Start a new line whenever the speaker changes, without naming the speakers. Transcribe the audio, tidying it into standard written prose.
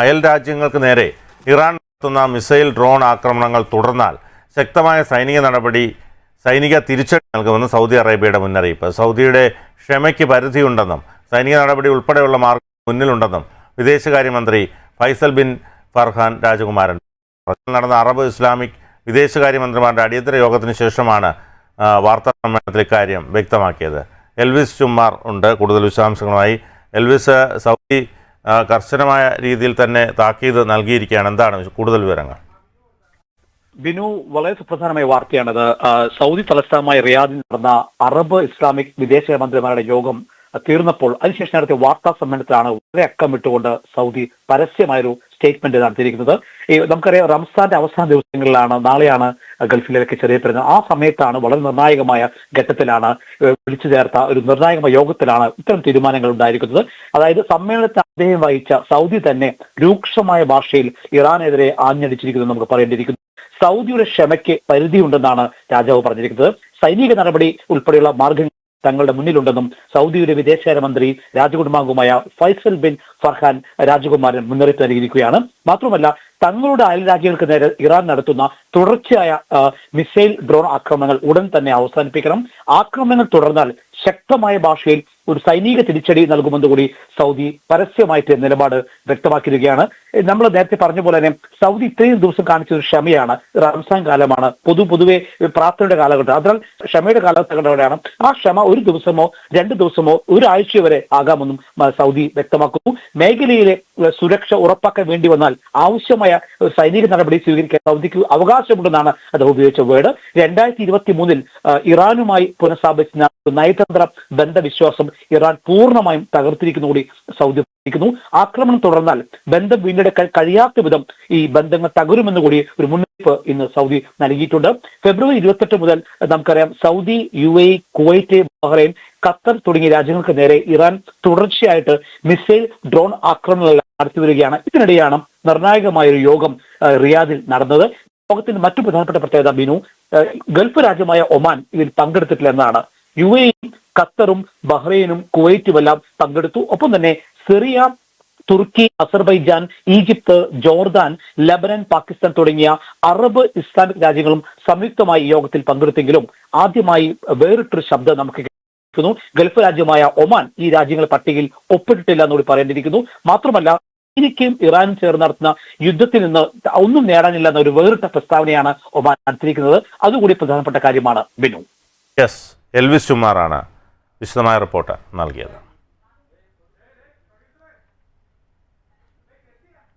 അയൽ രാജ്യങ്ങൾക്ക് നേരെ ഇറാൻ നടത്തുന്ന മിസൈൽ ഡ്രോൺ ആക്രമണങ്ങൾ തുടർന്നാൽ ശക്തമായ സൈനിക തിരിച്ചടി നൽകുമെന്ന് സൗദി അറേബ്യയുടെ മുന്നറിയിപ്പ്. സൗദിയുടെ ക്ഷമയ്ക്ക് പരിധിയുണ്ടെന്നും സൈനിക നടപടി ഉൾപ്പെടെയുള്ള മാർഗം മുന്നിലുണ്ടെന്നും വിദേശകാര്യമന്ത്രി ഫൈസൽ ബിൻ ഫർഹാൻ രാജകുമാരൻ നടന്ന അറബ് ഇസ്ലാമിക് വിദേശകാര്യമന്ത്രിമാരുടെ അടിയന്തര യോഗത്തിന് ശേഷമാണ് വാർത്താ സമ്മേളനത്തിൽ ഇക്കാര്യം വ്യക്തമാക്കിയത്. എൽവിസ് ചുമ്മാർ ഉണ്ട് കൂടുതൽ വിശദാംശങ്ങളുമായി. എൽവിസ്, സൗദി കർശനമായ രീതിയിൽ തന്നെ താക്കീത് നൽകിയിരിക്കുകയാണ്. എന്താണ് കൂടുതൽ വിവരങ്ങൾ?
ബിനു, വളരെ സുപ്രധാനമായ വാർത്തയാണത്. സൗദി തലസ്ഥാനമായ റിയാദിൽ നടന്ന അറബ് ഇസ്ലാമിക് വിദേശകാര്യമന്ത്രിമാരുടെ യോഗം തീർന്നപ്പോൾ അതിനുശേഷം നടത്തിയ വാർത്താ സമ്മേളനത്തിലാണ് വളരെ അക്കമിട്ടുകൊണ്ട് സൗദി പരസ്യമായൊരു സ്റ്റേറ്റ്മെന്റ് നടത്തിയിരിക്കുന്നത്. നമുക്കറിയാം, റംസാന്റെ അവസാന ദിവസങ്ങളിലാണ്, നാളെയാണ് ഗൾഫിലേക്ക് ചെറിയ പെരുന്നാൾ. ആ സമയത്താണ് വളരെ നിർണായകമായ ഘട്ടത്തിലാണ് വിളിച്ചു ചേർത്ത ഒരു നിർണായകമായ യോഗത്തിലാണ് ഇത്തരം തീരുമാനങ്ങൾ ഉണ്ടായിരിക്കുന്നത്. അതായത് സമ്മേളനത്തിൽ അദ്ദേഹം വഹിച്ച സൗദി തന്നെ രൂക്ഷമായ ഭാഷയിൽ ഇറാനെതിരെ ആഞ്ഞടിച്ചിരിക്കുന്നത് നമുക്ക് പറയേണ്ടിയിരിക്കുന്നു. സൗദിയുടെ ക്ഷമയ്ക്ക് പരിധിയുണ്ടെന്നാണ് രാജാവ് പറഞ്ഞിരിക്കുന്നത്. സൈനിക നടപടി ഉൾപ്പെടെയുള്ള മാർഗങ്ങൾ തങ്ങളുടെ മുന്നിലുണ്ടെന്നും സൗദിയുടെ വിദേശകാര്യമന്ത്രി രാജകുടുംബാംഗമായ ഫൈസൽ ബിൻ ഫർഹാൻ രാജകുമാരൻ മുന്നറിയിപ്പ് നൽകിയിരിക്കുകയാണ്. മാത്രമല്ല, തങ്ങളുടെ അയൽ രാജ്യങ്ങൾക്ക് നേരെ ഇറാൻ നടത്തുന്ന തുടർച്ചയായ മിസൈൽ ഡ്രോൺ ആക്രമണങ്ങൾ ഉടൻ തന്നെ അവസാനിപ്പിക്കണം. ആക്രമണങ്ങൾ തുടർന്നാൽ ശക്തമായ ഭാഷയിൽ ഒരു സൈനിക തിരിച്ചടി നൽകുമെന്ന് കൂടി സൗദി പരസ്യമായിട്ട് നിലപാട് വ്യക്തമാക്കിയിരിക്കുകയാണ്. നമ്മൾ നേരത്തെ പറഞ്ഞ പോലെ തന്നെ സൗദി ഇത്രയും ദിവസം കാണിച്ച ഒരു ക്ഷമയാണ്. റംസാൻ കാലമാണ്, പൊതുവെ പ്രാർത്ഥനയുടെ കാലഘട്ടം. അതിനാൽ ക്ഷമയുടെ കാലഘട്ടമാണ്. ആ ക്ഷമ ഒരു ദിവസമോ 2 ദിവസമോ ഒരാഴ്ച വരെ ആകാമെന്നും സൗദി വ്യക്തമാക്കുന്നു. മേഖലയിലെ സുരക്ഷ ഉറപ്പാക്കാൻ വേണ്ടി വന്നാൽ ആവശ്യമായ സൈനിക നടപടി സ്വീകരിക്കാൻ സൗദിക്ക് അവകാശമുണ്ടെന്നാണ് അത് ഉപയോഗിച്ച വേർഡ്. 2023 ഇറാനുമായി പുനഃസ്ഥാപിച്ച നയതന്ത്ര ബന്ധവിശ്വാസം ഇറാൻ പൂർണ്ണമായും തകർത്തിരിക്കുന്നു കൂടി സൗദി പറഞ്ഞിരിക്കുന്നു. ആക്രമണം തുടർന്നാൽ ബന്ധം വീണ്ടെടുക്കാൻ കഴിയാത്ത വിധം ഈ ബന്ധങ്ങൾ തകരുമെന്ന് കൂടി ഒരു മുന്നറിയിപ്പ് ഇന്ന് സൗദി നൽകിയിട്ടുണ്ട്. ഫെബ്രുവരി 28 മുതൽ നമുക്കറിയാം, Saudi, UAE, Kuwait, Bahrain, Qatar തുടങ്ങിയ രാജ്യങ്ങൾക്ക് നേരെ ഇറാൻ തുടർച്ചയായിട്ട് മിസൈൽ ഡ്രോൺ ആക്രമണങ്ങൾ നടത്തിവരികയാണ്. ഇതിനിടെയാണ് നിർണായകമായ ഒരു യോഗം റിയാദിൽ നടന്നത്. യോഗത്തിന്റെ മറ്റു പ്രധാനപ്പെട്ട പ്രത്യേകത ബിനു, ഗൾഫ് രാജ്യമായ ഒമാൻ ഇതിൽ പങ്കെടുത്തിട്ടില്ല എന്നാണ്. UAE, ഖത്തറും ബഹ്റൈനും കുവൈറ്റുമെല്ലാം പങ്കെടുത്തു. ഒപ്പം തന്നെ Syria, Turkey, Azerbaijan, Egypt, Jordan, Lebanon, Pakistan തുടങ്ങിയ അറബ് ഇസ്ലാമിക് രാജ്യങ്ങളും സംയുക്തമായി യോഗത്തിൽ പങ്കെടുത്തെങ്കിലും ആദ്യമായി വേറിട്ടൊരു ശബ്ദം നമുക്ക് കേൾക്കുന്നു. ഗൾഫ് രാജ്യമായ ഒമാൻ ഈ രാജ്യങ്ങളുടെ പട്ടികയിൽ ഒപ്പിട്ടിട്ടില്ല എന്നുകൂടി പറയേണ്ടിയിരിക്കുന്നു. മാത്രമല്ല, അമേരിക്കയും ഇറാനും ചേർന്ന് നടത്തുന്ന യുദ്ധത്തിൽ നിന്ന് ഒന്നും നേടാനില്ല എന്ന ഒരു വേറിട്ട പ്രസ്താവനയാണ് ഒമാൻ നടത്തിയിരിക്കുന്നത്. അതുകൂടി പ്രധാനപ്പെട്ട കാര്യമാണ് ബിനു.
എൽവിസ് ചുമ്മാറാണ് വിശദമായ റിപ്പോർട്ട് നൽകിയത്.